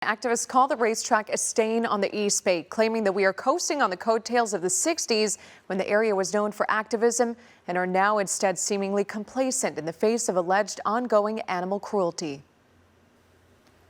Activists call the racetrack a stain on the East Bay, claiming that we are coasting on the coattails of the 60s when the area was known for activism and are now instead seemingly complacent in the face of alleged ongoing animal cruelty.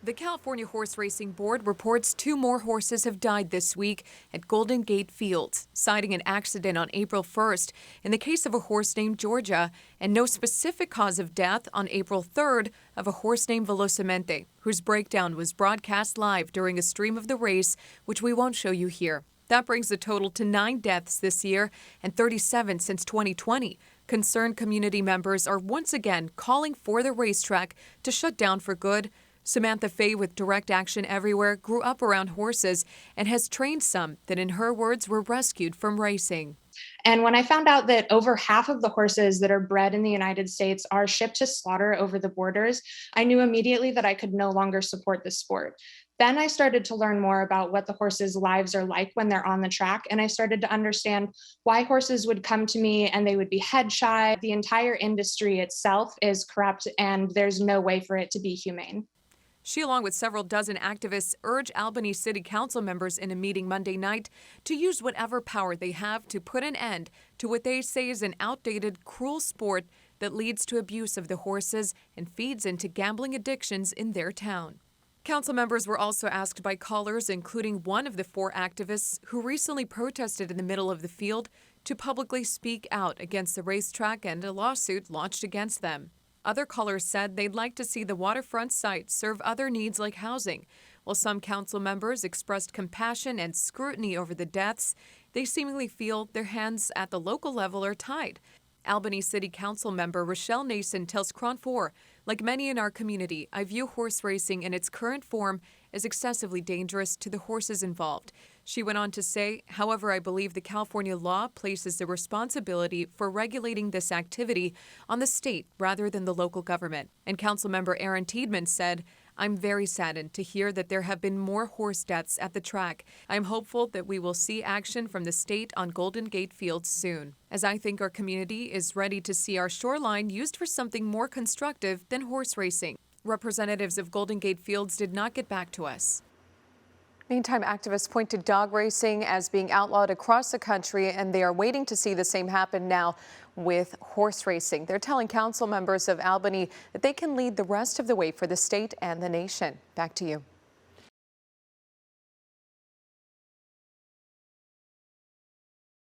The California Horse Racing Board reports 2 more horses have died this week at Golden Gate Fields, citing an accident on April 1st in the case of a horse named Georgia, and no specific cause of death on April 3rd of a horse named Velocamente, whose breakdown was broadcast live during a stream of the race, which we won't show you here. That brings the total to 9 deaths this year and 37 since 2020. Concerned community members are once again calling for the racetrack to shut down for good. Samantha Fay with Direct Action Everywhere grew up around horses and has trained some that, in her words, were rescued from racing. And when I found out that over half of the horses that are bred in the United States are shipped to slaughter over the borders, I knew immediately that I could no longer support the sport. Then I started to learn more about what the horses' lives are like when they're on the track, and I started to understand why horses would come to me and they would be head shy. The entire industry itself is corrupt, and there's no way for it to be humane. She, along with several dozen activists, urged Albany City Council members in a meeting Monday night to use whatever power they have to put an end to what they say is an outdated, cruel sport that leads to abuse of the horses and feeds into gambling addictions in their town. Council members were also asked by callers, including one of the 4 activists who recently protested in the middle of the field, to publicly speak out against the racetrack and a lawsuit launched against them. Other callers said they'd like to see the waterfront site serve other needs like housing. While some council members expressed compassion and scrutiny over the deaths, they seemingly feel their hands at the local level are tied. Albany City Council member Rochelle Nason tells KRON 4, like many in our community, I view horse racing in its current form as excessively dangerous to the horses involved. She went on to say, however, I believe the California law places the responsibility for regulating this activity on the state rather than the local government. And Councilmember Aaron Tiedman said, I'm very saddened to hear that there have been more horse deaths at the track. I'm hopeful that we will see action from the state on Golden Gate Fields soon, as I think our community is ready to see our shoreline used for something more constructive than horse racing. Representatives of Golden Gate Fields did not get back to us. Meantime, activists point to dog racing as being outlawed across the country, and they are waiting to see the same happen now with horse racing. They're telling council members of Albany that they can lead the rest of the way for the state and the nation. Back to you.